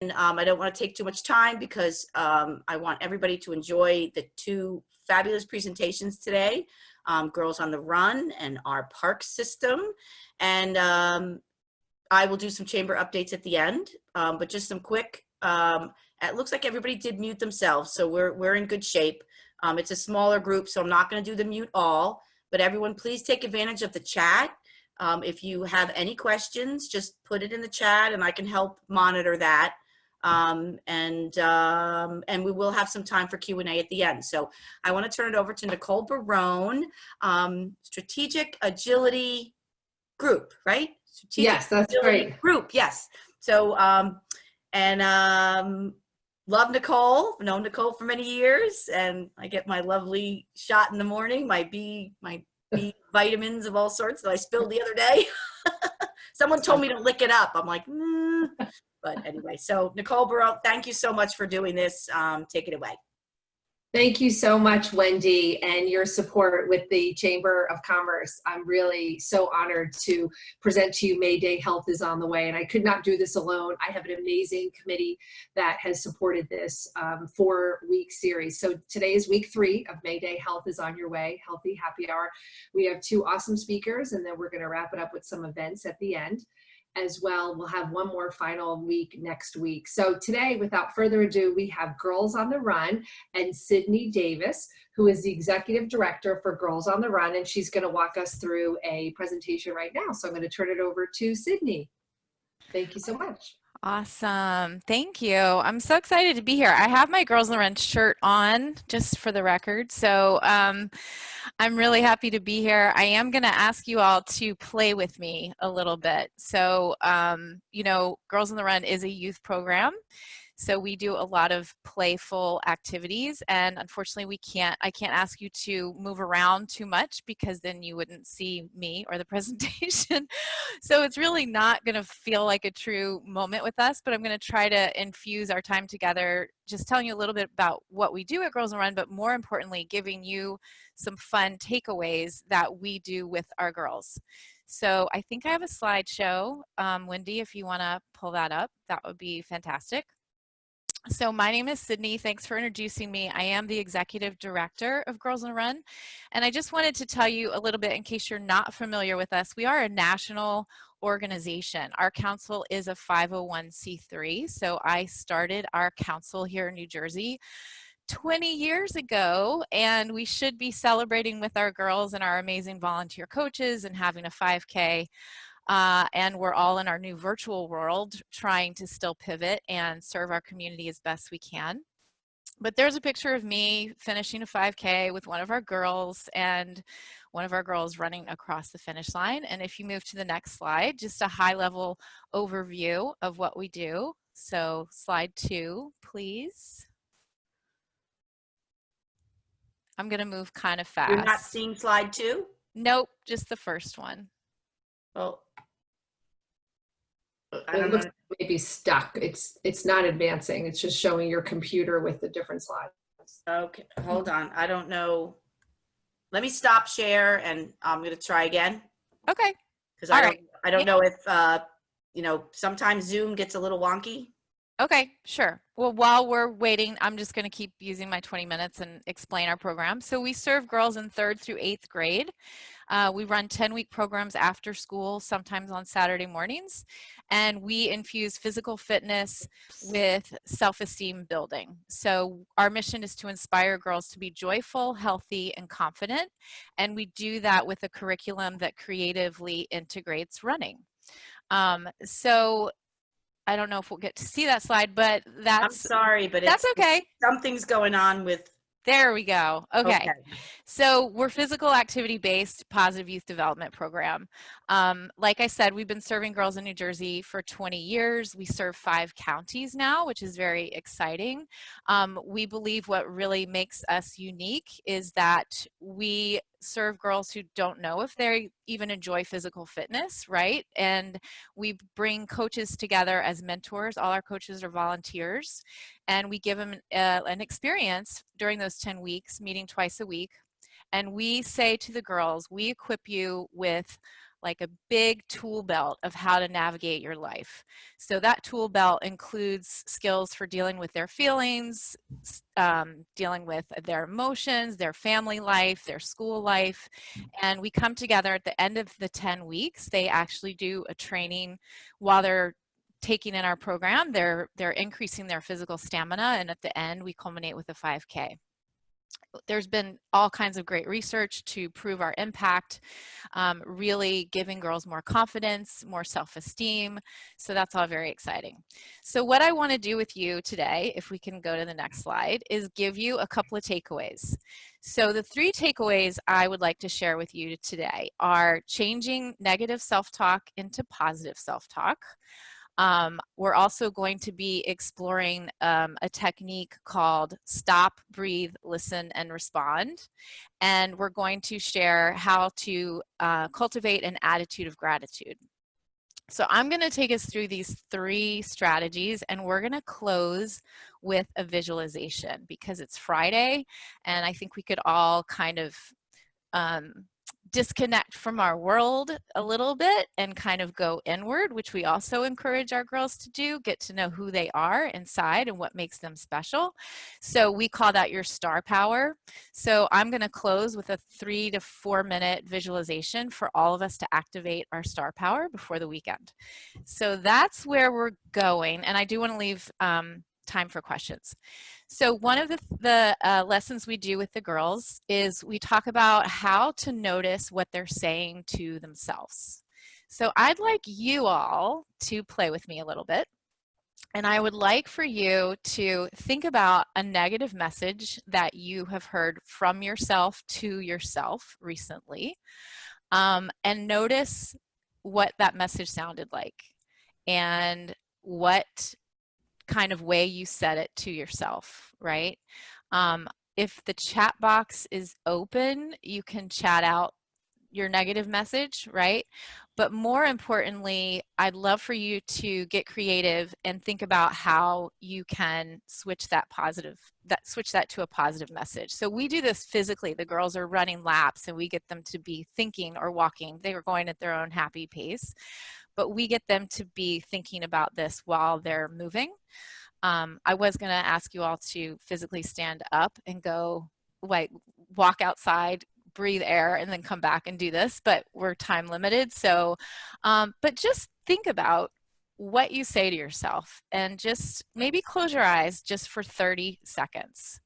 I don't want to take too much time because I want everybody to enjoy the two fabulous presentations today, Girls on the Run and our park system. And I will do some chamber updates at the end, but just some quick, it looks like everybody did mute themselves, so we're in good shape. It's a smaller group, so I'm not going to do the mute all, but everyone please take advantage of the chat. If you have any questions, just put it in the chat and I can help monitor that. And we will have some time for Q&A at the end. So I want to turn it over to Nicole Barone, Strategic Agility Group, right? Strategic Yes, that's Agility great. Group, yes. So, love Nicole, known Nicole for many years, and I get my lovely shot in the morning, my B vitamins of all sorts that I spilled the other day. Someone told me to lick it up. I'm like, But anyway, so Nicole Barone, thank you so much for doing this. Take it away. Thank you so much, Wendy, and your support with the Chamber of Commerce. I'm really so honored to present to you Mayday Health is on the way, and I could not do this alone. I have an amazing committee that has supported this 4-week series. So today is week 3 of Mayday Health is on your way, Healthy Happy Hour. We have 2 awesome speakers, and then we're going to wrap it up with some events at the end. As well, we'll have one more final week next week. So today, without further ado, we have Girls on the Run and Sydney Davis, who is the Executive Director for Girls on the Run, and she's going to walk us through a presentation right now. So I'm going to turn it over to Sydney. Thank you so much. Awesome. Thank you. I'm so excited to be here. I have my Girls on the Run shirt on, just for the record. So I'm really happy to be here. I am going to ask you all to play with me a little bit. So, you know, Girls on the Run is a youth program. So we do a lot of playful activities, and unfortunately I can't ask you to move around too much because then you wouldn't see me or the presentation. So it's really not going to feel like a true moment with us, but I'm going to try to infuse our time together, just telling you a little bit about what we do at Girls on the Run, but more importantly, giving you some fun takeaways that we do with our girls. So I think I have a slideshow. Wendy, if you want to pull that up, that would be fantastic. So my name is Sydney. Thanks for introducing me. I am the Executive Director of Girls on the Run. And I just wanted to tell you a little bit, in case you're not familiar with us, we are a national organization. Our council is a 501c3. So I started our council here in New Jersey 20 years ago, and we should be celebrating with our girls and our amazing volunteer coaches and having a 5K. And we're all in our new virtual world trying to still pivot and serve our community as best we can. But there's a picture of me finishing a 5K with one of our girls, and one of our girls running across the finish line. And if you move to the next slide, just a high-level overview of what we do. So slide 2, please. I'm going to move kind of fast. You're not seeing slide 2? Nope, just the first one. Well, It looks maybe stuck. It's not advancing. It's just showing your computer with the different slides. Okay, hold on. I don't know. Let me stop share and I'm going to try again. Okay. Because I don't know if, you know, sometimes Zoom gets a little wonky. Okay, sure. Well, while we're waiting, I'm just going to keep using my 20 minutes and explain our program. So we serve girls in 3rd through 8th grade. We run 10-week programs after school, sometimes on Saturday mornings, and we infuse physical fitness with self-esteem building. So our mission is to inspire girls to be joyful, healthy, and confident, and we do that with a curriculum that creatively integrates running. So I don't know if we'll get to see that slide, but I'm sorry, but that's okay. Something's going on with. There we go. Okay. So we're physical activity based positive youth development program. Like I said, we've been serving girls in New Jersey for 20 years. We serve 5 counties now, which is very exciting. We believe what really makes us unique is that we serve girls who don't know if they even enjoy physical fitness, right? And we bring coaches together as mentors. All our coaches are volunteers, and we give them an experience during those 10 weeks, meeting twice a week. And we say to the girls, we equip you with like a big tool belt of how to navigate your life. So that tool belt includes skills for dealing with their feelings, dealing with their emotions, their family life, their school life. And we come together at the end of the 10 weeks. They actually do a training while they're taking in our program. They're increasing their physical stamina, and at the end we culminate with a 5K. There's been all kinds of great research to prove our impact, really giving girls more confidence, more self-esteem. So that's all very exciting. So what I want to do with you today, if we can go to the next slide, is give you a couple of takeaways. So the 3 takeaways I would like to share with you today are changing negative self-talk into positive self-talk. We're also going to be exploring a technique called stop, breathe, listen, and respond. And we're going to share how to cultivate an attitude of gratitude. So I'm going to take us through these 3 strategies, and we're going to close with a visualization because it's Friday, and I think we could all kind of disconnect from our world a little bit and kind of go inward, which we also encourage our girls to do, get to know who they are inside and what makes them special. So we call that your star power. So I'm going to close with a 3 to 4 minute visualization for all of us to activate our star power before the weekend. So that's where we're going. And I do want to leave time for questions. So one of the lessons we do with the girls is we talk about how to notice what they're saying to themselves. So I'd like you all to play with me a little bit. And I would like for you to think about a negative message that you have heard from yourself to yourself recently, and notice what that message sounded like and what kind of way you said it to yourself, right? If the chat box is open, you can chat out your negative message, right? But more importantly, I'd love for you to get creative and think about how you can switch that to a positive message. So we do this physically. The girls are running laps and we get them to be thinking or walking. They are going at their own happy pace, but we get them to be thinking about this while they're moving. I was going to ask you all to physically stand up and go, like, walk outside, breathe air, and then come back and do this, but we're time limited. So, but just think about what you say to yourself and just maybe close your eyes just for 30 seconds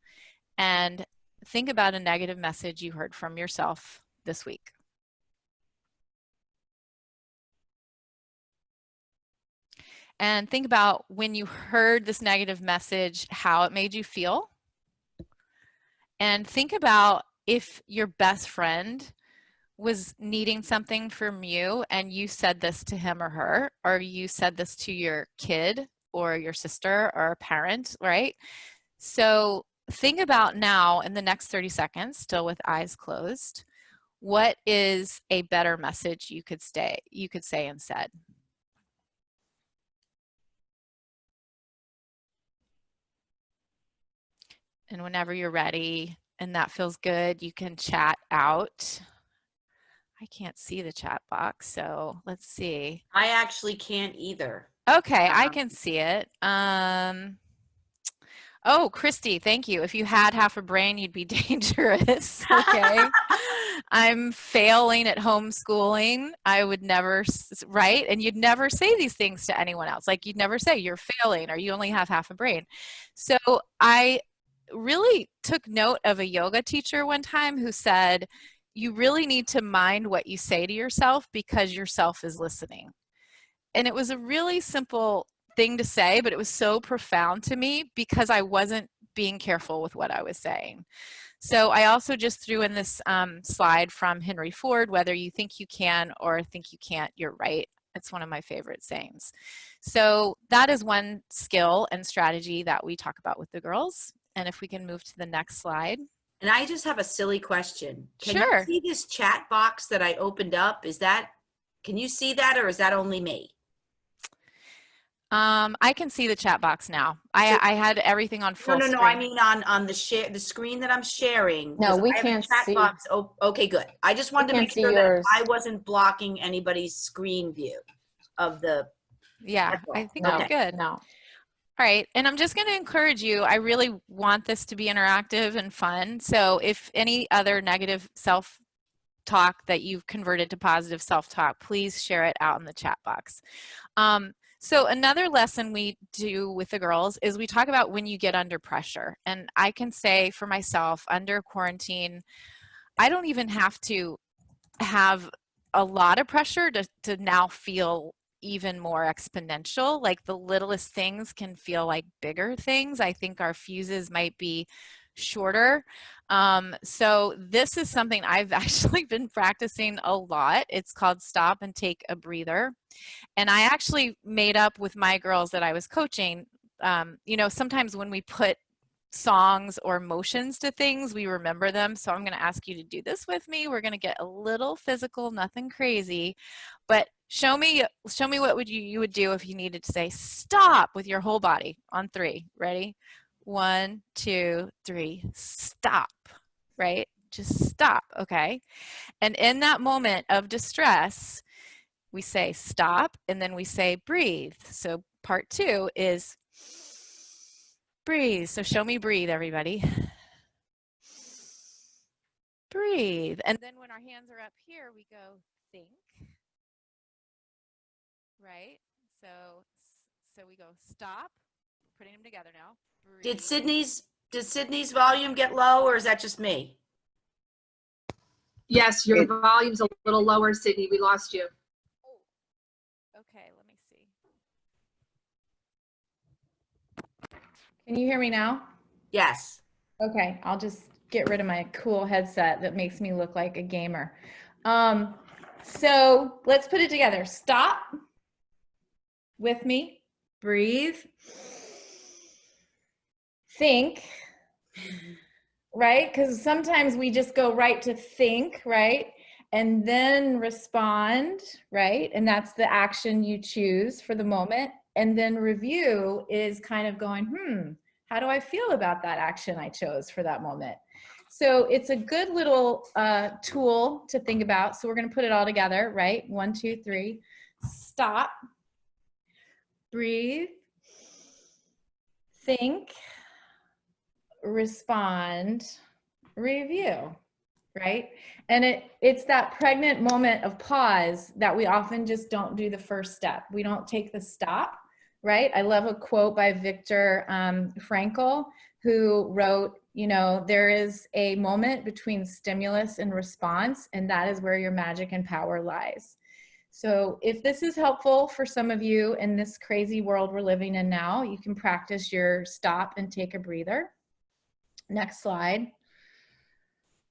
and think about a negative message you heard from yourself this week. And think about when you heard this negative message, how it made you feel. And think about if your best friend was needing something from you and you said this to him or her, or you said this to your kid or your sister or a parent, right? So think about now in the next 30 seconds, still with eyes closed, what is a better message you could say instead? And whenever you're ready and that feels good, you can chat out. I can't see the chat box, so let's see. I actually can't either. Okay, I can see it. Oh, Christy, thank you. If you had half a brain, you'd be dangerous. Okay. I'm failing at homeschooling. I would never, right? And you'd never say these things to anyone else. Like you'd never say you're failing or you only have half a brain. So I really took note of a yoga teacher one time who said, you really need to mind what you say to yourself because yourself is listening. And it was a really simple thing to say, but it was so profound to me because I wasn't being careful with what I was saying. So I also just threw in this slide from Henry Ford, whether you think you can or think you can't, you're right. It's one of my favorite sayings. So that is one skill and strategy that we talk about with the girls. And if we can move to the next slide. And I just have a silly question. Can Sure. you see this chat box that I opened up? Can you see that or is that only me? I can see the chat box now. I had everything on No, full no, screen. no, I mean on the screen that I'm sharing. No, 'Cause we I have a can't chat see. box. Oh, okay, good. I just wanted to can't make see sure that yours. I wasn't blocking anybody's screen view of the. Yeah, That's all. I think No, we're good. no. All right, and I'm just going to encourage you. I really want this to be interactive and fun. So if any other negative self-talk that you've converted to positive self-talk, please share it out in the chat box. So another lesson we do with the girls is we talk about when you get under pressure. And I can say for myself, under quarantine, I don't even have to have a lot of pressure to now feel even more exponential. Like the littlest things can feel like bigger things. I think our fuses might be shorter. So this is something I've actually been practicing a lot. It's called Stop and Take a Breather. And I actually made up with my girls that I was coaching. You know, sometimes when we put songs or motions to things, we remember them. So I'm going to ask you to do this with me. We're going to get a little physical, nothing crazy, but show me what you would do if you needed to say stop with your whole body on 3. Ready? 1, 2, 3. Stop. Right? Just stop. Okay. And in that moment of distress, we say stop and then we say breathe. So part 2 is breathe. So show me breathe, everybody. Breathe. And then when our hands are up here, we go think. Right? So we go stop, putting them together now. Breathe. Did Sydney's volume get low, or is that just me? Yes, your volume's a little lower, Sydney. We lost you. Okay, let me see. Can you hear me now? Yes. Okay, I'll just get rid of my cool headset that makes me look like a gamer. So let's put it together. Stop with me, breathe, think, right? Because sometimes we just go right to think, right? And then respond, right? And that's the action you choose for the moment. And then review is kind of going, how do I feel about that action I chose for that moment? So it's a good little tool to think about. So we're going to put it all together, right? 1, 2, 3. Stop. Breathe. Think. Respond. Review. Right? And it's that pregnant moment of pause that we often just don't do the first step. We don't take the stop, right? I love a quote by Viktor Frankl, who wrote, you know, there is a moment between stimulus and response, and that is where your magic and power lies. So if this is helpful for some of you in this crazy world we're living in now, you can practice your stop and take a breather. Next slide.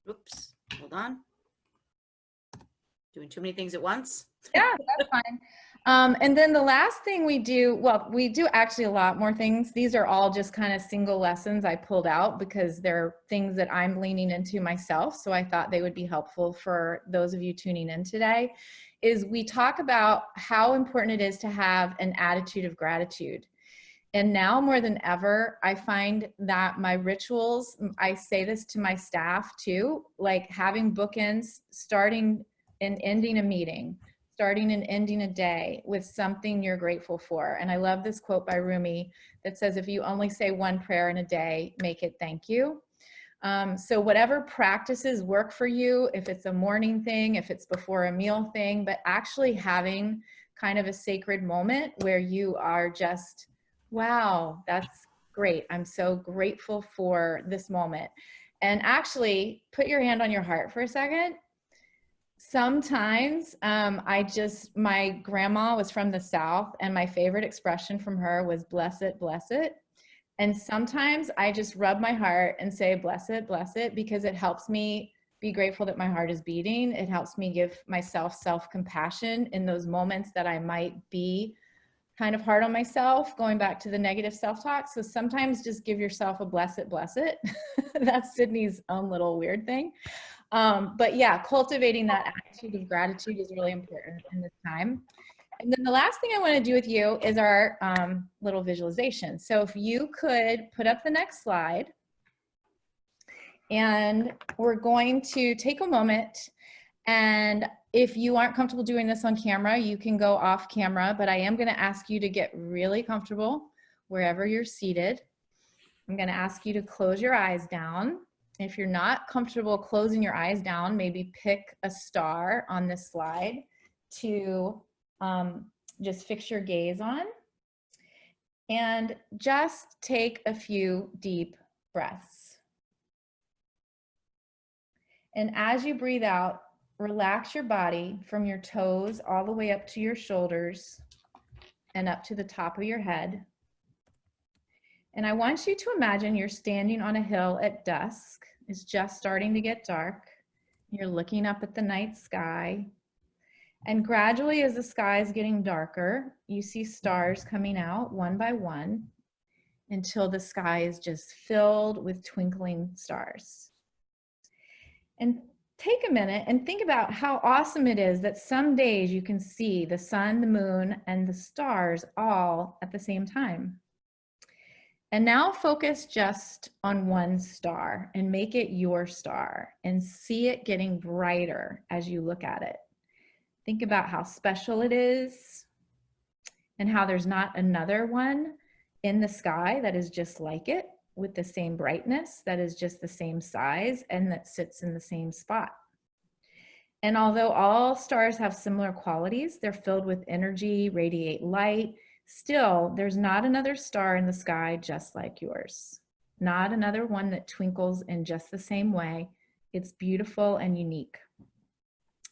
Oops. Hold on. Doing too many things at once. Yeah, that's fine. And then the last thing we do, well, we do actually a lot more things. These are all just kind of single lessons I pulled out because they're things that I'm leaning into myself. So I thought they would be helpful for those of you tuning in today, is we talk about how important it is to have an attitude of gratitude. And now more than ever, I find that my rituals, I say this to my staff too, like having bookends, starting and ending a meeting, starting and ending a day with something you're grateful for. And I love this quote by Rumi that says, if you only say one prayer in a day, make it thank you. So whatever practices work for you, if it's a morning thing, if it's before a meal thing, but actually having kind of a sacred moment where you are just, wow, that's great. I'm so grateful for this moment. And actually put your hand on your heart for a second. Sometimes my grandma was from the South, and my favorite expression from her was bless it, bless it. And sometimes I just rub my heart and say, bless it, because it helps me be grateful that my heart is beating. It helps me give myself self-compassion in those moments that I might be kind of hard on myself, going back to the negative self-talk. So sometimes just give yourself a bless it. That's Sydney's own little weird thing. But yeah, cultivating that attitude of gratitude is really important in this time. And then the last thing I want to do with you is our little visualization. So if you could put up the next slide, and we're going to take a moment, and if you aren't comfortable doing this on camera, you can go off camera, but I am going to ask you to get really comfortable wherever you're seated. I'm going to ask you to close your eyes down. If you're not comfortable closing your eyes down, maybe pick a star on this slide to just fix your gaze on, and just take a few deep breaths. And as you breathe out, relax your body from your toes all the way up to your shoulders and up to the top of your head. And I want you to imagine you're standing on a hill at dusk. It's just starting to get dark. You're looking up at the night sky. And gradually, as the sky is getting darker, you see stars coming out one by one until the sky is just filled with twinkling stars. And take a minute and think about how awesome it is that some days you can see the sun, the moon, and the stars all at the same time. And now focus just on one star and make it your star and see it getting brighter as you look at it. Think about how special it is and how there's not another one in the sky that is just like it, with the same brightness, that is just the same size, and that sits in the same spot. And although all stars have similar qualities, they're filled with energy, radiate light, still, there's not another star in the sky just like yours. Not another one that twinkles in just the same way. It's beautiful and unique.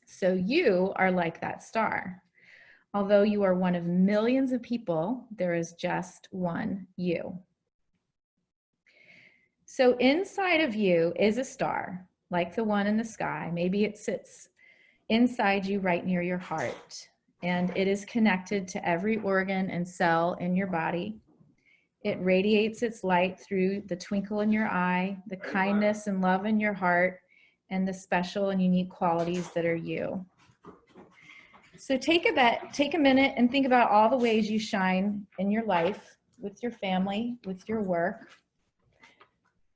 So you are like that star. Although you are one of millions of people, there is just one you. So inside of you is a star, like the one in the sky. Maybe it sits inside you right near your heart, and it is connected to every organ and cell in your body. It radiates its light through the twinkle in your eye, the kindness and love in your heart, and the special and unique qualities that are you. So take a minute and think about all the ways you shine in your life, with your family, with your work.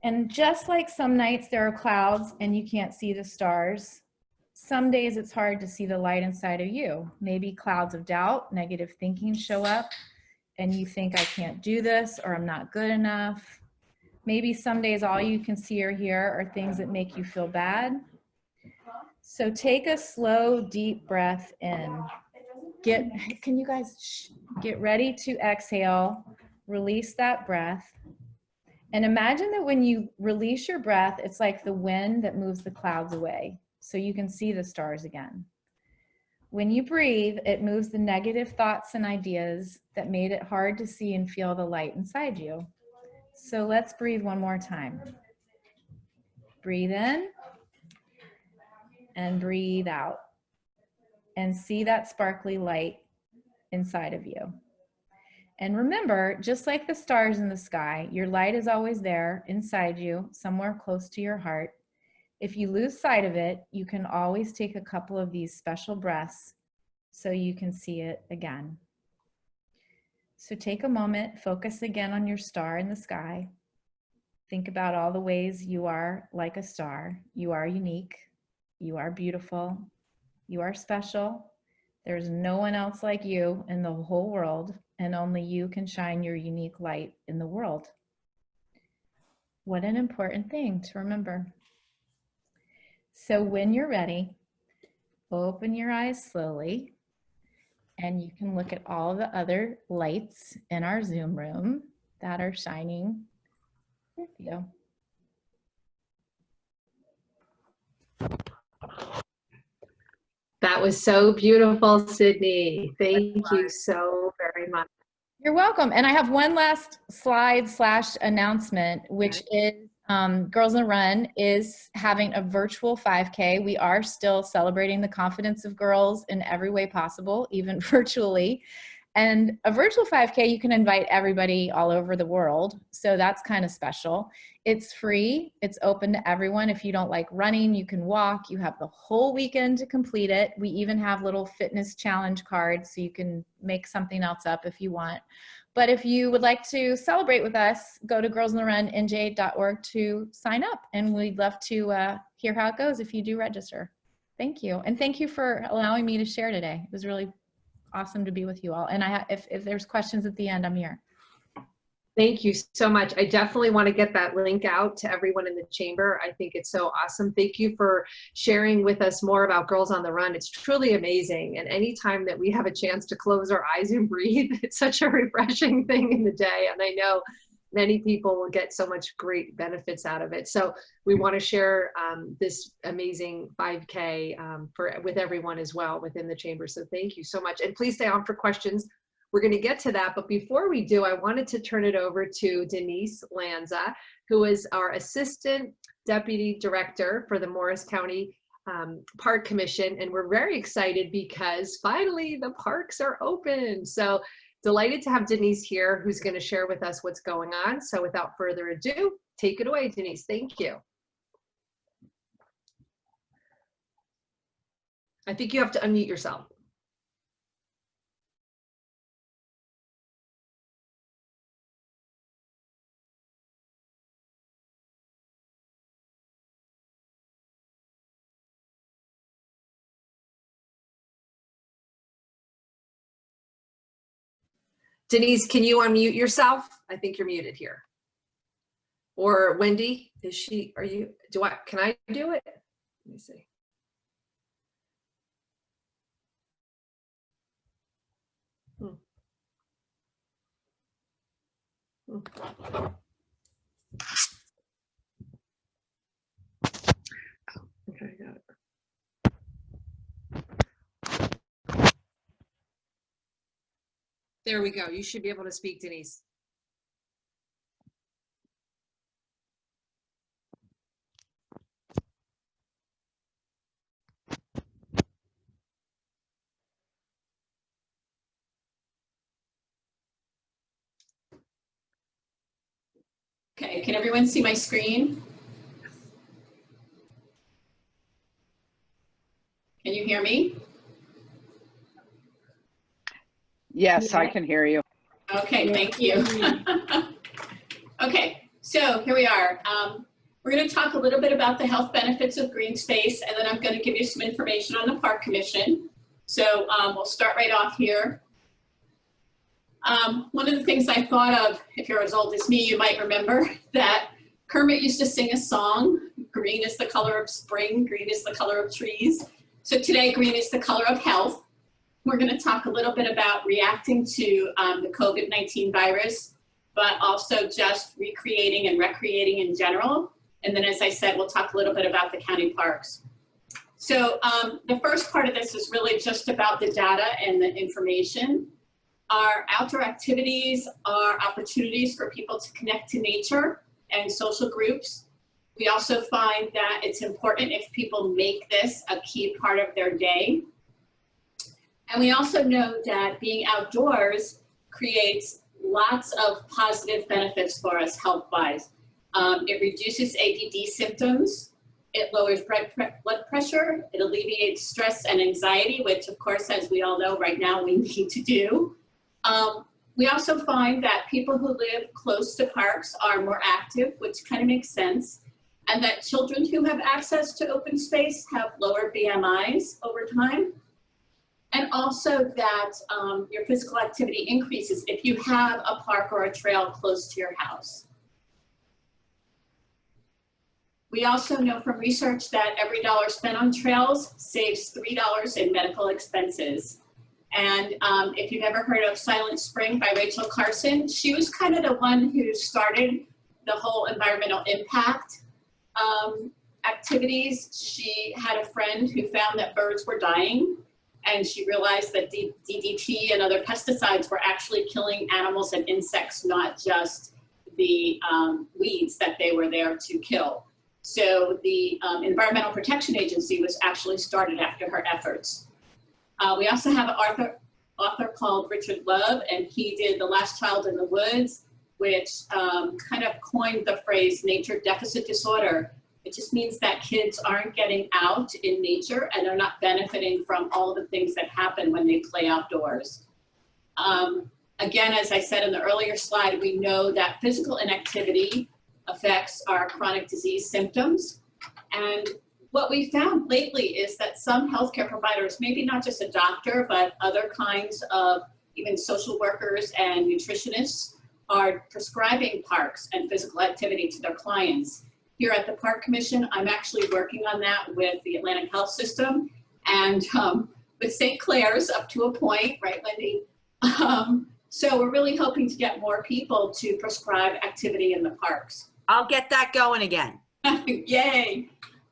And just like some nights there are clouds and you can't see the stars, some days it's hard to see the light inside of you. Maybe clouds of doubt, negative thinking show up, and you think, I can't do this, or I'm not good enough. Maybe some days all you can see or hear are things that make you feel bad. So take a slow, deep breath in. Can you guys get ready to exhale, release that breath. And imagine that when you release your breath, it's like the wind that moves the clouds away, so you can see the stars again. When you breathe, it moves the negative thoughts and ideas that made it hard to see and feel the light inside you. So let's breathe one more time. Breathe in and breathe out, and see that sparkly light inside of you. And remember, just like the stars in the sky, your light is always there inside you, somewhere close to your heart. If you lose sight of it, you can always take a couple of these special breaths so you can see it again. So take a moment, focus again on your star in the sky. Think about all the ways you are like a star. You are unique. You are beautiful. You are special. There's no one else like you in the whole world, and only you can shine your unique light in the world. What an important thing to remember. So when you're ready, open your eyes slowly, and you can look at all the other lights in our Zoom room that are shining with you. That was so beautiful, Sydney. Thank you so very much. You're welcome. And I have one last slide / announcement, which is Girls on the Run is having a virtual 5K. We are still celebrating the confidence of girls in every way possible, even virtually. And a virtual 5K, you can invite everybody all over the world. So that's kind of special. It's free. It's open to everyone. If you don't like running, you can walk. You have the whole weekend to complete it. We even have little fitness challenge cards, so you can make something else up if you want. But if you would like to celebrate with us, go to girlsontherun.nj.org to sign up. And we'd love to hear how it goes if you do register. Thank you. And thank you for allowing me to share today. It was really awesome to be with you all. And if there's questions at the end, I'm here. Thank you so much. I definitely want to get that link out to everyone in the chamber. I think it's so awesome. Thank you for sharing with us more about Girls on the Run. It's truly amazing. And anytime that we have a chance to close our eyes and breathe, it's such a refreshing thing in the day. And I know many people will get so much great benefits out of it. So we want to share this amazing 5K with everyone as well within the chamber. So thank you so much. And please stay on for questions. We're going to get to that. But before we do, I wanted to turn it over to Denise Lanza, who is our Assistant Deputy Director for the Morris County Park Commission. And we're very excited because finally the parks are open. So delighted to have Denise here, who's going to share with us what's going on. So without further ado, take it away, Denise. Thank you. I think you have to unmute yourself. Denise, can you unmute yourself? I think you're muted here. Or Wendy, is she, are you, can I do it? Let me see. Okay, I got it. There we go. You should be able to speak, Denise. Okay, can everyone see my screen? Can you hear me? Yes, I can hear you. Okay, thank you. Okay, so here we are. We're going to talk a little bit about the health benefits of green space, and then I'm going to give you some information on the Park Commission. So we'll start right off here. One of the things I thought of, if you're as old as me, you might remember that Kermit used to sing a song, green is the color of spring, green is the color of trees. So today, green is the color of health. We're going to talk a little bit about reacting to the COVID-19 virus, but also just recreating and recreating in general. And then, as I said, we'll talk a little bit about the county parks. So the first part of this is really just about the data and the information. Our outdoor activities are opportunities for people to connect to nature and social groups. We also find that it's important if people make this a key part of their day. And we also know that being outdoors creates lots of positive benefits for us health-wise. It reduces ADD symptoms, it lowers blood pressure, it alleviates stress and anxiety, which of course, as we all know right now, we need to do. We also find that people who live close to parks are more active, which kind of makes sense, and that children who have access to open space have lower BMIs over time. And also that your physical activity increases if you have a park or a trail close to your house. We also know from research that every dollar spent on trails saves $3 in medical expenses. And if you've ever heard of Silent Spring by Rachel Carson, she was kind of the one who started the whole environmental impact activities. She had a friend who found that birds were dying, and she realized that DDT and other pesticides were actually killing animals and insects, not just the weeds that they were there to kill. So the Environmental Protection Agency was actually started after her efforts. We also have author called Richard Love, and he did The Last Child in the Woods, which kind of coined the phrase nature deficit disorder. It just means that kids aren't getting out in nature and they're not benefiting from all the things that happen when they play outdoors. Again, as I said in the earlier slide, we know that physical inactivity affects our chronic disease symptoms. And what we found lately is that some healthcare providers, maybe not just a doctor, but other kinds of even social workers and nutritionists, are prescribing parks and physical activity to their clients. Here at the Park Commission, I'm actually working on that with the Atlantic Health System and with St. Clair's up to a point, right, Wendy? So we're really hoping to get more people to prescribe activity in the parks. I'll get that going again. Yay.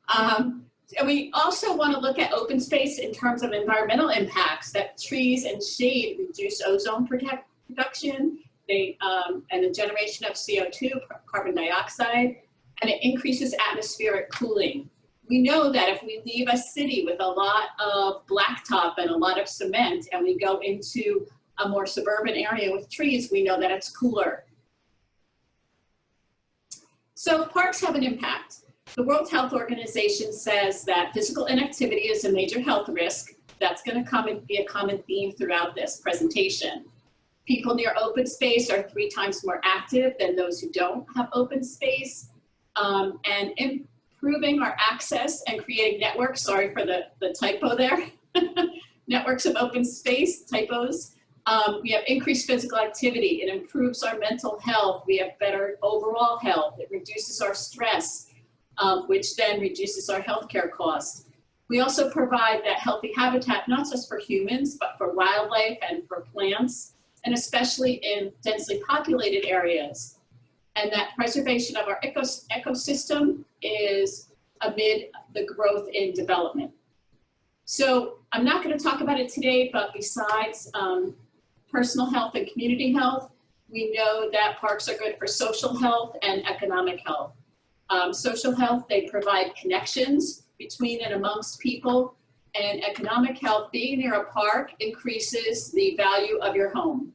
And we also want to look at open space in terms of environmental impacts, that trees and shade reduce ozone production, and the generation of CO2, carbon dioxide, and it increases atmospheric cooling. We know that if we leave a city with a lot of blacktop and a lot of cement and we go into a more suburban area with trees, we know that it's cooler. So parks have an impact. The World Health Organization says that physical inactivity is a major health risk. That's going to be a common theme throughout this presentation. People near open space are 3 times more active than those who don't have open space. And improving our access and creating networks, sorry for the typo there, networks of open space, typos. We have increased physical activity. It improves our mental health. We have better overall health. It reduces our stress, which then reduces our healthcare costs. We also provide that healthy habitat, not just for humans, but for wildlife and for plants, and especially in densely populated areas. And that preservation of our ecosystem is amid the growth in development. So I'm not going to talk about it today, but besides personal health and community health, we know that parks are good for social health and economic health. Social health, they provide connections between and amongst people, and economic health, being near a park increases the value of your home.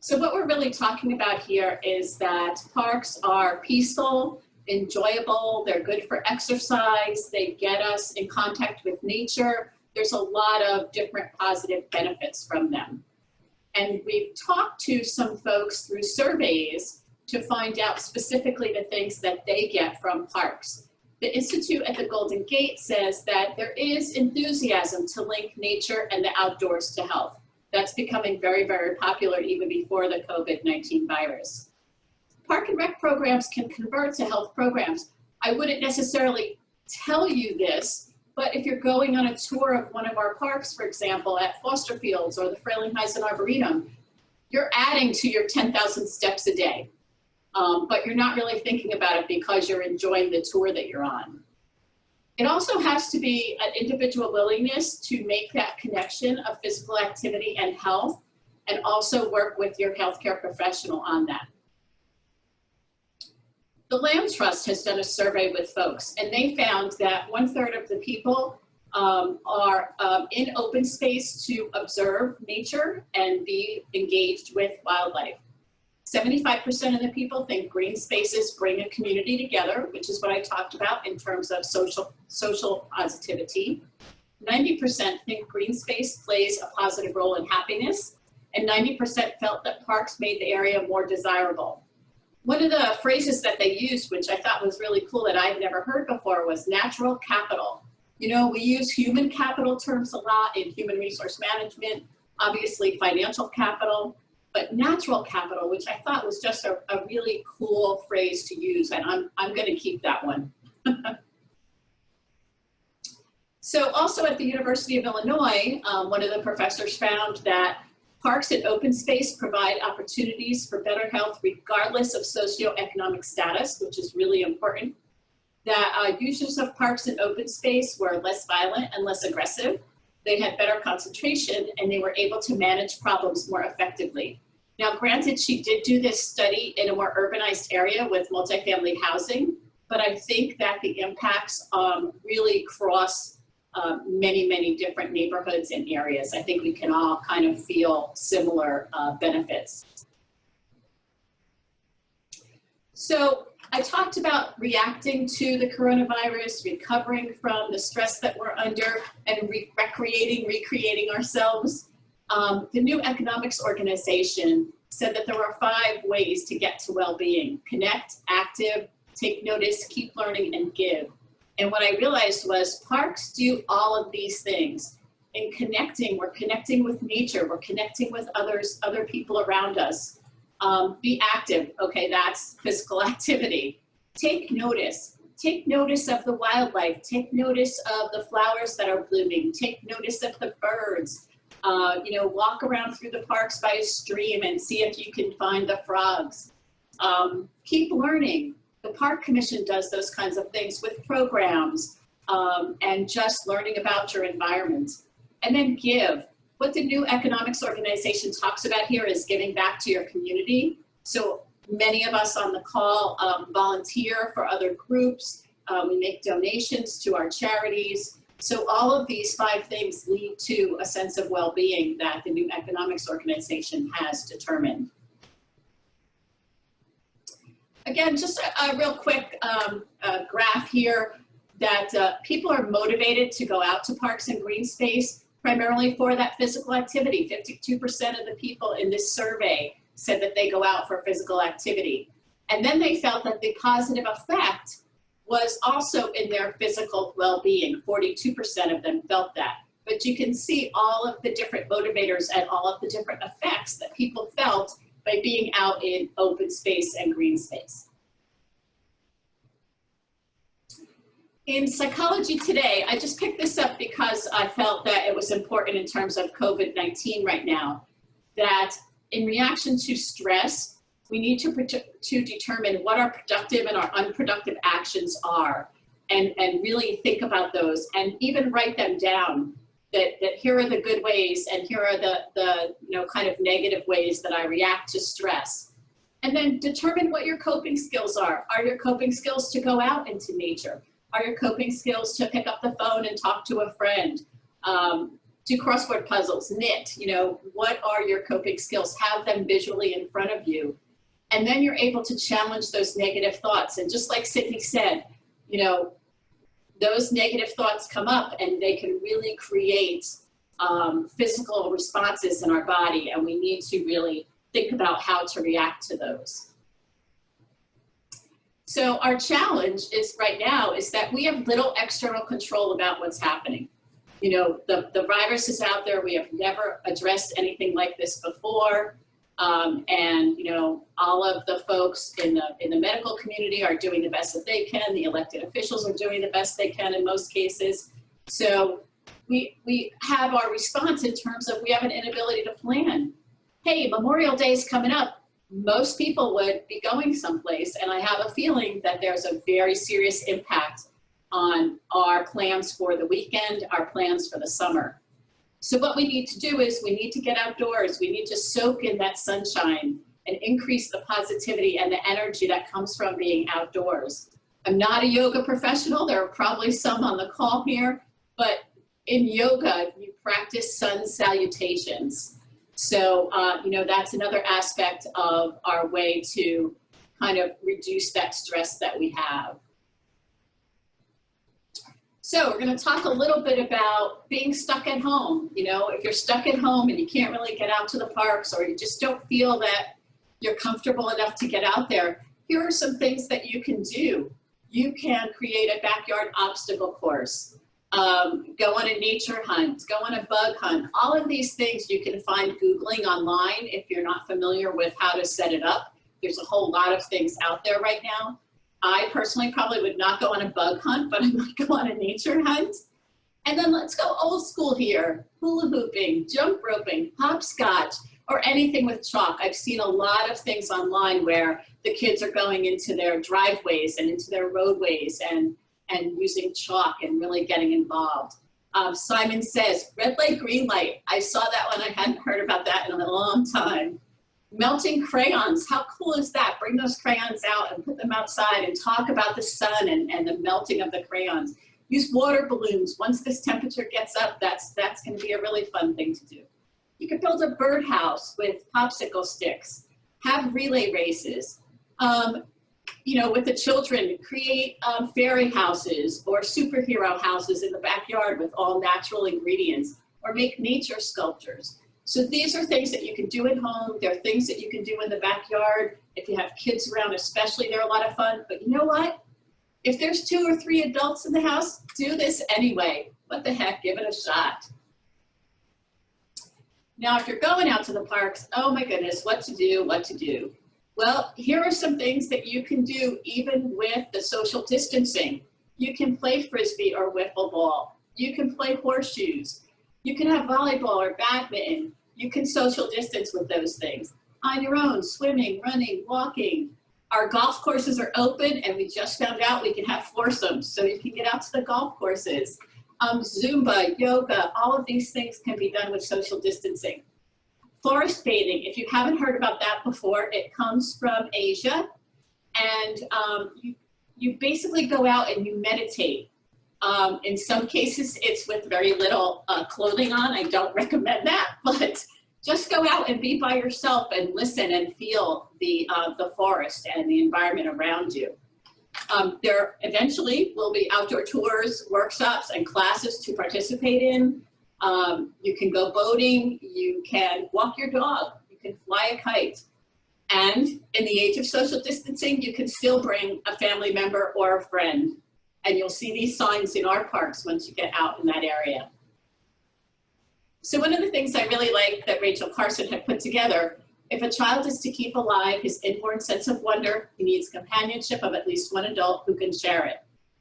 So what we're really talking about here is that parks are peaceful, enjoyable, they're good for exercise, they get us in contact with nature. There's a lot of different positive benefits from them. And we've talked to some folks through surveys to find out specifically the things that they get from parks. The Institute at the Golden Gate says that there is enthusiasm to link nature and the outdoors to health. That's becoming very, very popular even before the COVID-19 virus. Park and rec programs can convert to health programs. I wouldn't necessarily tell you this, but if you're going on a tour of one of our parks, for example, at Foster Fields or the Frayling-Heisen Arboretum, you're adding to your 10,000 steps a day. But you're not really thinking about it because you're enjoying the tour that you're on. It also has to be an individual willingness to make that connection of physical activity and health, and also work with your healthcare professional on that. The Land Trust has done a survey with folks, and they found that 1/3 of the people are in open space to observe nature and be engaged with wildlife. 75% of the people think green spaces bring a community together, which is what I talked about in terms of social positivity. 90% think green space plays a positive role in happiness, and 90% felt that parks made the area more desirable. One of the phrases that they used, which I thought was really cool that I'd never heard before, was natural capital. You know, we use human capital terms a lot in human resource management, obviously financial capital, but natural capital, which I thought was just a really cool phrase to use, and I'm going to keep that one. So also at the University of Illinois, one of the professors found that parks and open space provide opportunities for better health regardless of socioeconomic status, which is really important. That users of parks and open space were less violent and less aggressive. They had better concentration, and they were able to manage problems more effectively. Now, granted, she did do this study in a more urbanized area with multifamily housing, but I think that the impacts really cross many, many different neighborhoods and areas. I think we can all kind of feel similar benefits. So I talked about reacting to the coronavirus, recovering from the stress that we're under, and recreating ourselves. The new economics organization said that there are 5 ways to get to well-being: connect, active, take notice, keep learning, and give. And what I realized was parks do all of these things. In connecting, we're connecting with nature, we're connecting with other people around us. Be active, okay, that's physical activity. Take notice of the wildlife, take notice of the flowers that are blooming, take notice of the birds. You know, walk around through the parks by a stream and see if you can find the frogs. Keep learning. The Park Commission does those kinds of things with programs and just learning about your environment. And then give. What the new economics organization talks about here is giving back to your community. So many of us on the call volunteer for other groups. We make donations to our charities. So all of these 5 things lead to a sense of well-being that the new economics organization has determined. Again, just a real quick graph here that people are motivated to go out to parks and green space primarily for that physical activity. 52% of the people in this survey said that they go out for physical activity. And then they felt that the positive effect was also in their physical well-being. 42% of them felt that. But you can see all of the different motivators and all of the different effects that people felt by being out in open space and green space. In Psychology Today, I just picked this up because I felt that it was important in terms of COVID-19 right now, that in reaction to stress, we need to determine what our productive and our unproductive actions are, and really think about those and even write them down, that here are the good ways and here are the kind of negative ways that I react to stress. And then determine what your coping skills are. Are your coping skills to go out into nature? Are your coping skills to pick up the phone and talk to a friend? Do crossword puzzles, knit, what are your coping skills? Have them visually in front of you. And then you're able to challenge those negative thoughts. And just like Sydney said, those negative thoughts come up and they can really create physical responses in our body. And we need to really think about how to react to those. So our challenge is right now is that we have little external control about what's happening. The virus is out there. We have never addressed anything like this before. And all of the folks in the medical community are doing the best that they can. The elected officials are doing the best they can in most cases. So we have our response in terms of we have an inability to plan. Hey, Memorial Day is coming up. Most people would be going someplace, and I have a feeling that there's a very serious impact on our plans for the weekend, our plans for the summer. So what we need to do is we need to get outdoors. We need to soak in that sunshine and increase the positivity and the energy that comes from being outdoors. I'm not a yoga professional. There are probably some on the call here, but in yoga, you practice sun salutations. So, that's another aspect of our way to kind of reduce that stress that we have. So we're going to talk a little bit about being stuck at home. If you're stuck at home and you can't really get out to the parks, or you just don't feel that you're comfortable enough to get out there, here are some things that you can do. You can create a backyard obstacle course. Go on a nature hunt, go on a bug hunt. All of these things you can find Googling online if you're not familiar with how to set it up. There's a whole lot of things out there right now. I personally probably would not go on a bug hunt, but I might go on a nature hunt. And then let's go old school here. Hula hooping, jump roping, hopscotch, or anything with chalk. I've seen a lot of things online where the kids are going into their driveways and into their roadways and using chalk and really getting involved. Simon says, red light, green light. I saw that one. I hadn't heard about that in a long time. Melting crayons. How cool is that? Bring those crayons out and put them outside and talk about the sun and the melting of the crayons. Use water balloons. Once this temperature gets up, that's going to be a really fun thing to do. You could build a birdhouse with popsicle sticks. Have relay races. With the children, create fairy houses or superhero houses in the backyard with all natural ingredients, or make nature sculptures. So these are things that you can do at home. There are things that you can do in the backyard. If you have kids around, especially, they're a lot of fun. But you know what? If there's 2 or 3 adults in the house, do this anyway. What the heck, give it a shot. Now, if you're going out to the parks, oh my goodness, what to do. Well, here are some things that you can do even with the social distancing. You can play Frisbee or wiffle ball. You can play horseshoes. You can have volleyball or badminton. You can social distance with those things on your own, swimming, running, walking. Our golf courses are open, and we just found out we can have foursomes, so you can get out to the golf courses. Zumba, yoga, all of these things can be done with social distancing. Forest bathing, if you haven't heard about that before, it comes from Asia, and you basically go out and you meditate. In some cases, it's with very little clothing on. I don't recommend that, but just go out and be by yourself and listen and feel the forest and the environment around you. There eventually will be outdoor tours, workshops, and classes to participate in. You can go boating, you can walk your dog, you can fly a kite. And in the age of social distancing, you can still bring a family member or a friend. And you'll see these signs in our parks once you get out in that area. So one of the things I really like that Rachel Carson had put together, if a child is to keep alive his inborn sense of wonder, he needs companionship of at least one adult who can share it,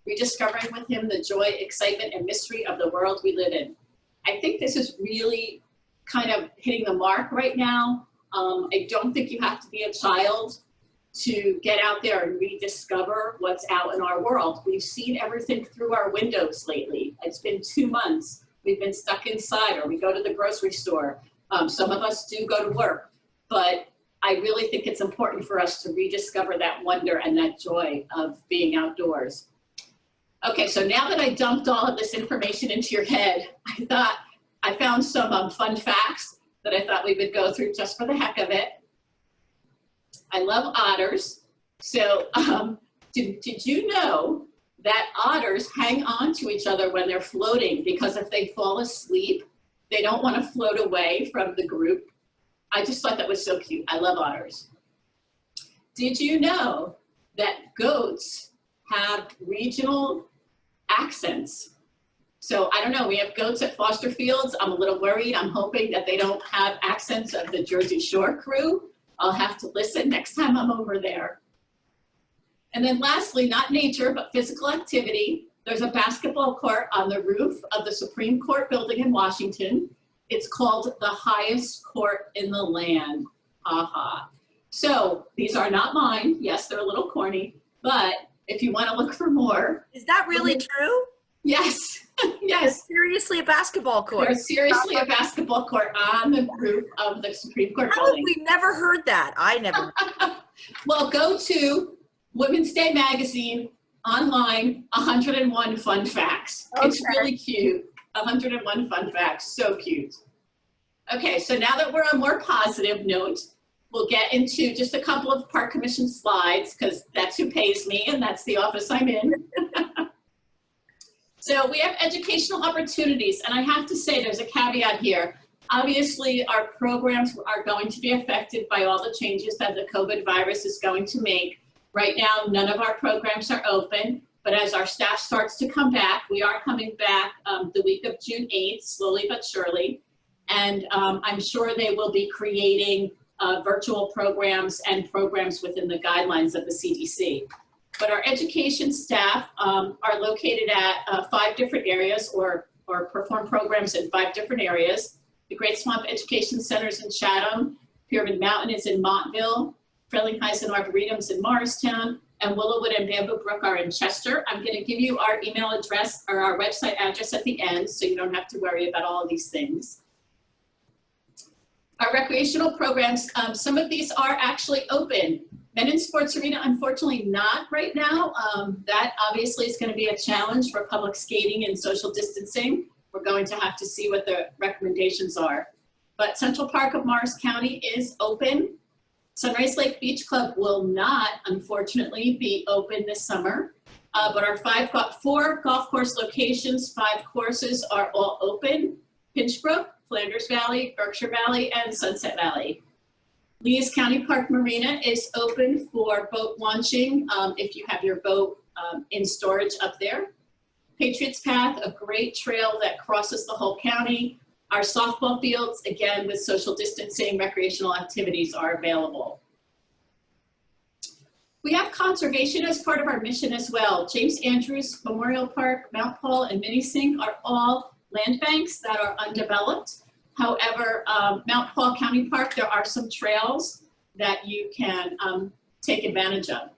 rediscovering with him the joy, excitement, and mystery of the world we live in. I think this is really kind of hitting the mark right now. I don't think you have to be a child to get out there and rediscover what's out in our world. We've seen everything through our windows lately. It's been 2 months. We've been stuck inside, or we go to the grocery store. Some of us do go to work, but I really think it's important for us to rediscover that wonder and that joy of being outdoors. Okay, so now that I dumped all of this information into your head, I found some fun facts that I thought we would go through just for the heck of it. I love otters. So did you know that otters hang on to each other when they're floating, because if they fall asleep, they don't want to float away from the group? I just thought that was so cute. I love otters. Did you know that goats have regional accents? So I don't know, we have goats at Foster Fields. I'm a little worried. I'm hoping that they don't have accents of the Jersey Shore crew. I'll have to listen next time I'm over there. And then lastly, not nature, but physical activity. There's a basketball court on the roof of the Supreme Court building in Washington. It's called the highest court in the land. Aha. So these are not mine. Yes, they're a little corny, but if you want to look for more. Is that really true? Yes, yes. Seriously, a basketball court? There's seriously a basketball court on the roof of the Supreme Court How have building. we never heard that? I never. Well, go to Women's Day magazine online, 101 fun facts. Okay. It's really cute. 101 fun facts, so cute. Okay, so now that we're on a more positive note, we'll get into just a couple of Park Commission slides, because that's who pays me and that's the office I'm in. So we have educational opportunities, and I have to say there's a caveat here. Obviously, our programs are going to be affected by all the changes that the COVID virus is going to make. Right now, none of our programs are open, but as our staff starts to come back, we are coming back the week of June 8th, slowly but surely. And I'm sure they will be creating virtual programs and programs within the guidelines of the CDC. But our education staff are located at 5 different areas, or perform programs in 5 different areas. The Great Swamp Education Center is in Chatham, Pyramid Mountain is in Montville, Frelinghuysen and Arboretum's in Morristown, and Willowwood and Bamboo Brook are in Chester. I'm going to give you our email address or our website address at the end, so you don't have to worry about all of these things. Our recreational programs, some of these are actually open. Men's sports arena, unfortunately not right now. That obviously is going to be a challenge for public skating and social distancing. We're going to have to see what the recommendations are. But Central Park of Morris County is open. Sunrise Lake Beach Club will not, unfortunately, be open this summer. But our 4 golf course locations, 5 courses are all open. Pinchbrook, Flanders Valley, Berkshire Valley, and Sunset Valley. Leas County Park Marina is open for boat launching if you have your boat in storage up there. Patriots Path, a great trail that crosses the whole county. Our softball fields, again, with social distancing, recreational activities are available. We have conservation as part of our mission as well. James Andrews Memorial Park, Mount Paul, and Minisink are all land banks that are undeveloped. However, Mount Paul County Park, there are some trails that you can take advantage of.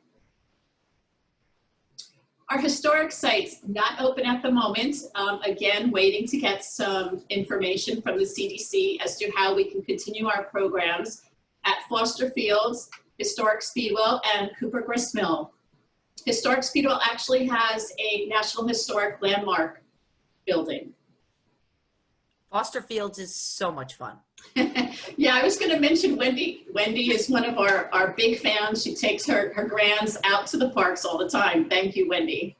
Our historic sites, not open at the moment. Again, waiting to get some information from the CDC as to how we can continue our programs at Foster Fields, Historic Speedwell, and Cooper Grist Mill. Historic Speedwell actually has a National Historic Landmark building. Foster Fields is so much fun. Yeah, I was going to mention Wendy. Wendy is one of our big fans. She takes her grands out to the parks all the time. Thank you, Wendy.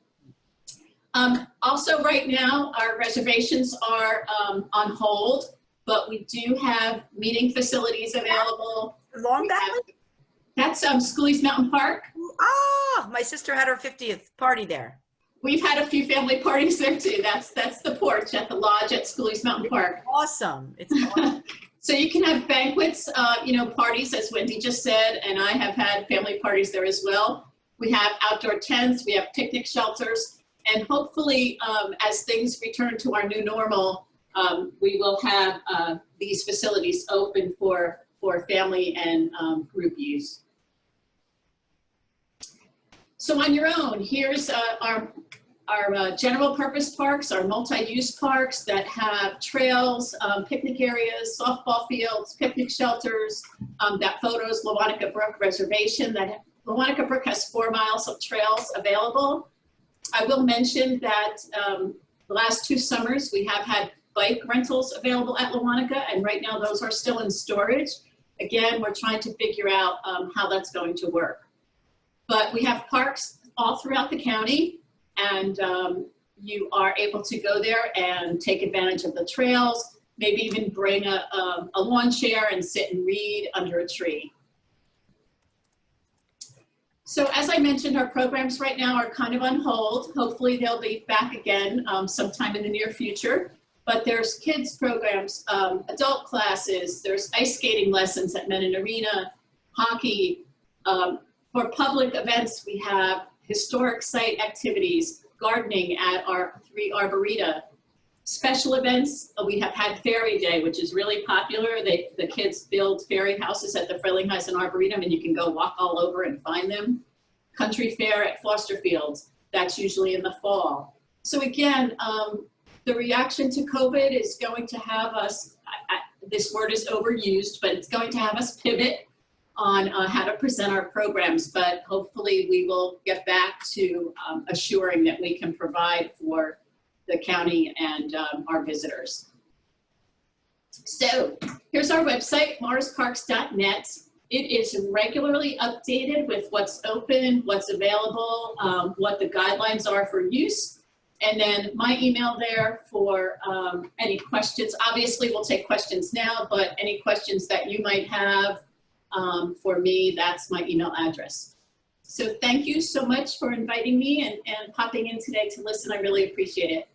Also, right now, our reservations are on hold, but we do have meeting facilities available. Long Valley? That's Schooley's Mountain Park. Ah, my sister had her 50th party there. We've had a few family parties there too. That's the porch at the lodge at Schooley's Mountain Park. Awesome. It's awesome. So you can have banquets, parties, as Wendy just said, and I have had family parties there as well. We have outdoor tents, we have picnic shelters, and hopefully as things return to our new normal, we will have these facilities open for family and group use. So on your own, here's our general purpose parks, our multi-use parks that have trails, picnic areas, softball fields, picnic shelters. That photos Lawanica Brook Reservation. That Lawanica Brook has 4 miles of trails available. I will mention that the last 2 summers we have had bike rentals available at Lawanica, and right now those are still in storage. Again, we're trying to figure out how that's going to work. But we have parks all throughout the county, and you are able to go there and take advantage of the trails, maybe even bring a lawn chair and sit and read under a tree. So as I mentioned, our programs right now are kind of on hold. Hopefully they'll be back again sometime in the near future. But there's kids programs, adult classes, there's ice skating lessons at Menin Arena, hockey. For public events, we have historic site activities, gardening at our 3 Arboreta. Special events, we have had Fairy Day, which is really popular. The kids build fairy houses at the Frelinghuysen Arboretum, and you can go walk all over and find them. Country Fair at Foster Fields, that's usually in the fall. So again, the reaction to COVID is going to have us, this word is overused, but it's going to have us pivot on how to present our programs, but hopefully we will get back to assuring that we can provide for the county and our visitors. So here's our website, morrisparks.net. It is regularly updated with what's open, what's available, what the guidelines are for use. And then my email there for any questions. Obviously, we'll take questions now, but any questions that you might have for me, that's my email address. So thank you so much for inviting me and popping in today to listen. I really appreciate it.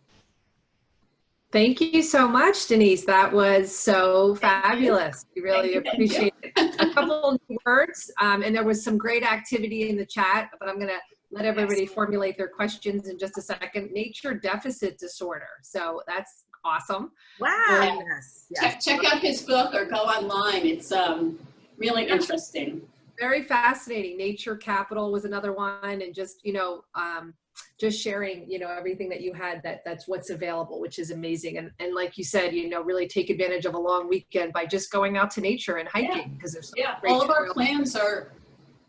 Thank you so much, Denise. That was so fabulous. We really appreciate it. A couple of new words, and there was some great activity in the chat, but I'm going to let everybody formulate their questions in just a second. Nature deficit disorder. So that's awesome. Wow. Yes. Check out his book or go online. It's really interesting. Very fascinating. Nature Capital was another one, and just, just sharing, everything that you had, that's what's available, which is amazing. And like you said, really take advantage of a long weekend by just going out to nature and hiking, because there's all of our plans are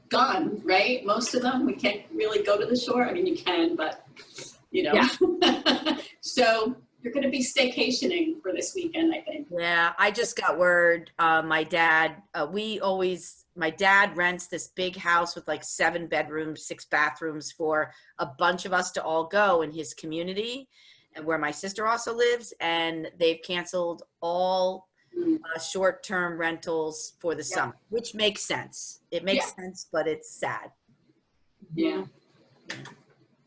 gone, right? Most of them, we can't really go to the shore. I mean, you can, but you know. Yeah. So you're going to be staycationing for this weekend, I think. Yeah, I just got word. My dad, my dad rents this big house with like 7 bedrooms, 6 bathrooms for a bunch of us to all go in his community, and where my sister also lives. And they've canceled all short-term rentals for the summer, which makes sense. It makes sense, but it's sad. Yeah.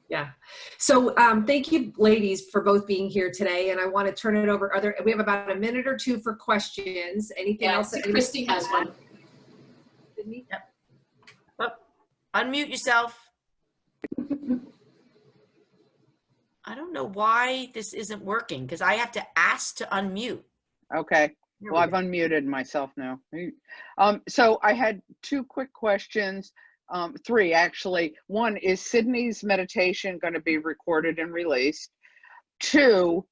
Yeah. So thank you, ladies, for both being here today. And I want to turn it over. We have about a minute or two for questions. Anything else? So Christy has one. Yep. Oh, unmute yourself. I don't know why this isn't working because I have to ask to unmute. Okay. Here Well, we I've go. unmuted myself now. So I had 2 quick questions, 3 actually. One, is Sydney's meditation going to be recorded and released? 2,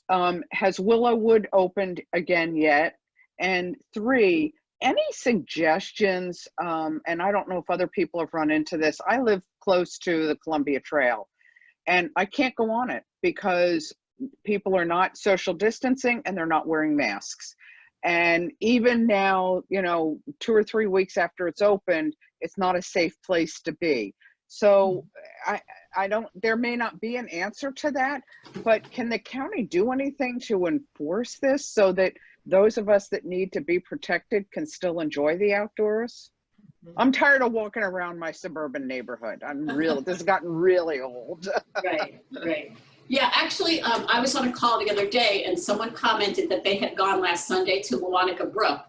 has Willowwood opened again yet? And 3, any suggestions, and I don't know if other people have run into this. I live close to the Columbia Trail, and I can't go on it because people are not social distancing and they're not wearing masks. And even now, 2 or 3 weeks after it's opened, it's not a safe place to be. So there may not be an answer to that, but can the county do anything to enforce this so that those of us that need to be protected can still enjoy the outdoors? I'm tired of walking around my suburban neighborhood. This has gotten really old. Right. Yeah, actually, I was on a call the other day and someone commented that they had gone last Sunday to Wawanaka Brook.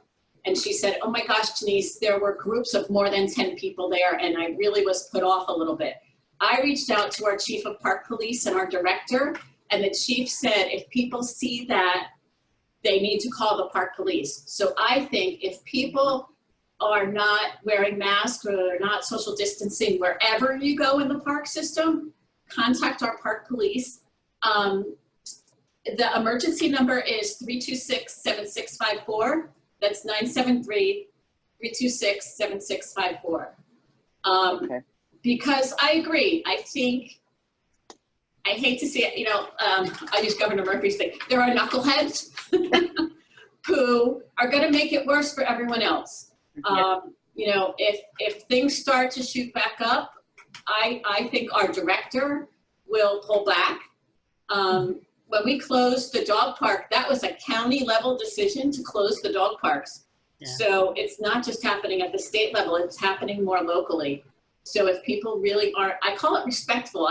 And she said, oh my gosh, Denise, there were groups of more than 10 people there and I really was put off a little bit. I reached out to our chief of park police and our director, and the chief said if people see that, they need to call the park police. So I think if people are not wearing masks or they're not social distancing wherever you go in the park system, contact our park police. The emergency number is 326-7654. That's 973-326-7654. Okay. Because I agree. I hate to see it, I use Governor Murphy's thing. There are knuckleheads who are going to make it worse for everyone else. If things start to shoot back up, I think our director will pull back. When we closed the dog park, that was a county level decision to close the dog parks. Yeah. So it's not just happening at the state level, it's happening more locally. So if people really aren't, I call it respectful.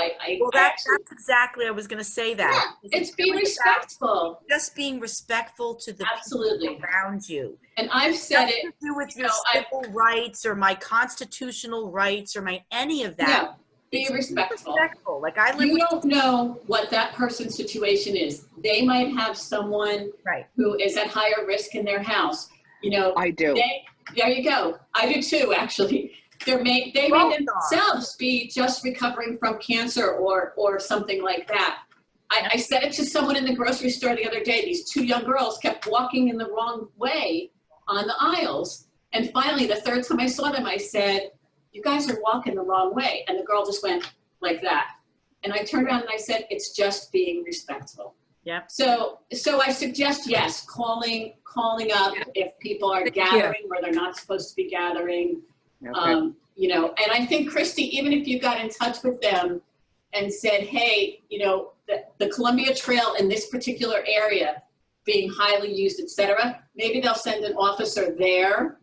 That's exactly, I was going to say that. Yeah, it's being respectful. Just being respectful to the Absolutely people around you. And I've said it. Nothing to do with your civil rights or my constitutional rights or any of that. No, be respectful. Like I live. You don't know what that person's situation is. They might have someone who is at higher risk in their house. I do. There you go. I do too, actually. They may themselves be just recovering from cancer or something like that. I said it to someone in the grocery store the other day. These 2 young girls kept walking in the wrong way on the aisles. And finally, the 3rd time I saw them, I said, you guys are walking the wrong way. And the girl just went like that. And I turned around and I said, it's just being respectful. Yeah. So I suggest, yes, calling up if people are gathering where they're not supposed to be gathering. Okay. And I think, Christy, even if you got in touch with them and said, hey, the Columbia Trail in this particular area being highly used, et cetera, maybe they'll send an officer there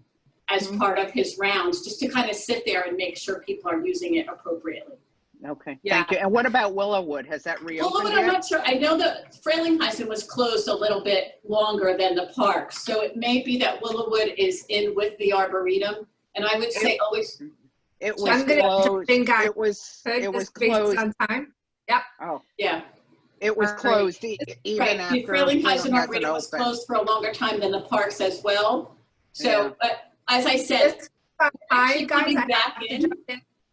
as part of his rounds just to kind of sit there and make sure people are using it appropriately. Okay, thank you. And what about Willowwood? Has that reopened Willowwood, I'm not sure. I know that Frelinghuysen was closed a little bit longer than the park. So it may be that Willowwood is in with the Arboretum. And I would say always. It was closed. It was closed. On time. Yep. Oh. Yeah. It was closed even after. The Frelinghuysen Arboretum was closed for a longer time than the parks as well. So, but as I said, hi guys.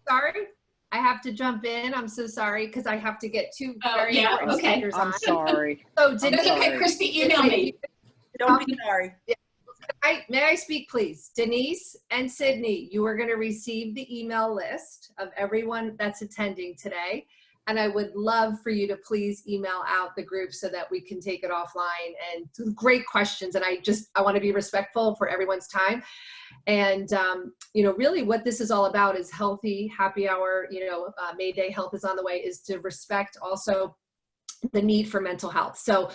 Sorry, I have to jump in. I'm so sorry because I have to get 2 very important speakers on. I'm sorry. So Denise, okay, Christy, email me. Don't be sorry. May I speak, please? Denise and Sydney, you are going to receive the email list of everyone that's attending today. And I would love for you to please email out the group so that we can take it offline, and great questions. And I want to be respectful for everyone's time. And, really what this is all about is healthy happy hour. Mayday Health is on the way, is to respect also the need for mental health. So,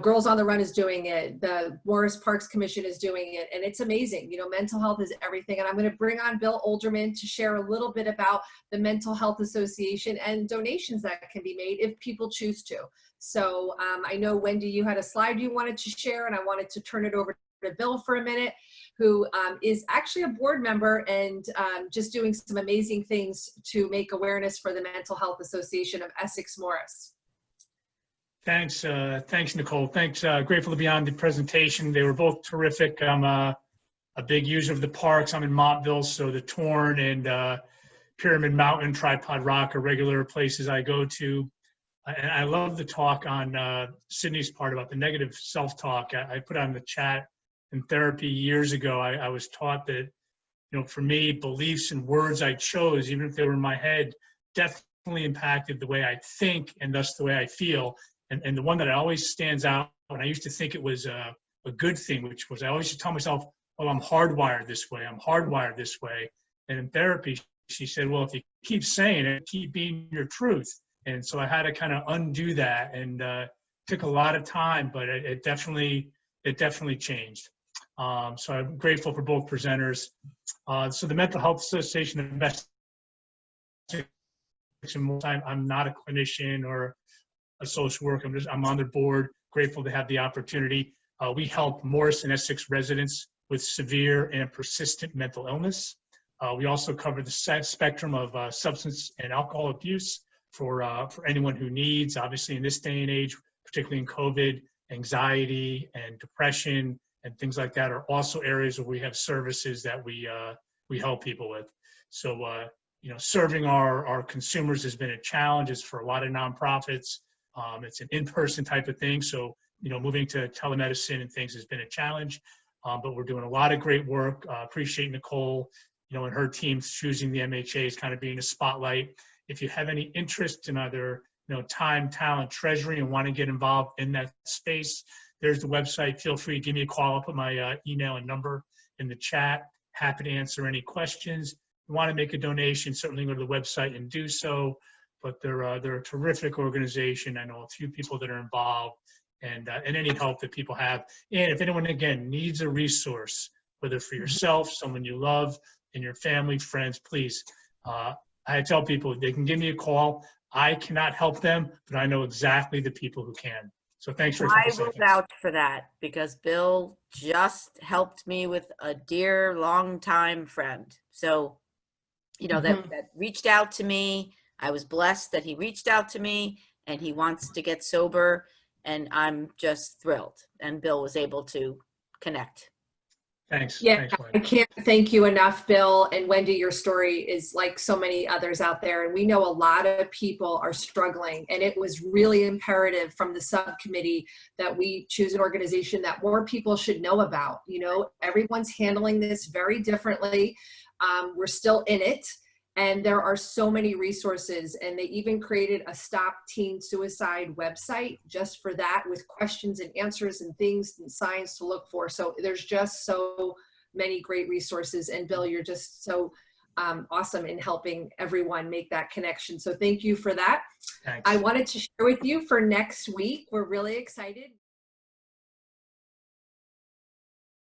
Girls on the Run is doing it. The Morris Parks Commission is doing it. And it's amazing. Mental health is everything. And I'm going to bring on Bill Olderman to share a little bit about the Mental Health Association and donations that can be made if people choose to. So I know, Wendy, you had a slide you wanted to share, and I wanted to turn it over to Bill for a minute, who is actually a board member and just doing some amazing things to make awareness for the Mental Health Association of Essex Morris. Thanks, Nicole. Thanks. Grateful to be on the presentation. They were both terrific. I'm a big user of the parks. I'm in Montville, so the Torn and Pyramid Mountain, Tripod Rock are regular places I go to. And I love the talk on Sydney's part about the negative self-talk. I put on the chat in therapy years ago. I was taught that, for me, beliefs and words I chose, even if they were in my head, definitely impacted the way I think and thus the way I feel. And the one that always stands out, and I used to think it was a good thing, which was I always used to tell myself, well, I'm hardwired this way. I'm hardwired this way. And in therapy, she said, well, if you keep saying it, keep being your truth. And so I had to kind of undo that, and took a lot of time, but it definitely changed. So I'm grateful for both presenters. So the Mental Health Association of Essex, I'm not a clinician or a social worker. I'm on their board. Grateful to have the opportunity. We help Morris and Essex residents with severe and persistent mental illness. We also cover the spectrum of substance and alcohol abuse for anyone who needs. Obviously, in this day and age, particularly in COVID, anxiety and depression and things like that are also areas where we have services that we help people with. So, serving our consumers has been a challenge. It's for a lot of nonprofits. It's an in-person type of thing. So, moving to telemedicine and things has been a challenge, but we're doing a lot of great work. Appreciate Nicole, and her team choosing the MHA as kind of being a spotlight. If you have any interest in either, time, talent, treasury, and want to get involved in that space, there's the website. Feel free to give me a call. I'll put my email and number in the chat. Happy to answer any questions. If you want to make a donation, certainly go to the website and do so. But they're a terrific organization. I know a few people that are involved, and any help that people have. And if anyone, again, needs a resource, whether for yourself, someone you love, and your family, friends, please, I tell people they can give me a call. I cannot help them, but I know exactly the people who can. So thanks for a couple seconds. I will vouch for that, because Bill just helped me with a dear, longtime friend. So, that reached out to me. I was blessed that he reached out to me, and he wants to get sober, and I'm just thrilled. And Bill was able to connect. Thanks. Yeah, Thanks, I can't thank you enough, Bill. And Wendy, your story is like so many others out there. And we know a lot of people are struggling. And it was really imperative from the subcommittee that we choose an organization that more people should know about. Everyone's handling this very differently. We're still in it. And there are so many resources, and they even created a Stop Teen Suicide website just for that, with questions and answers and things and signs to look for. So there's just so many great resources. And Bill, you're just so awesome in helping everyone make that connection. So thank you for that. Thanks. I wanted to share with you for next week. We're really excited.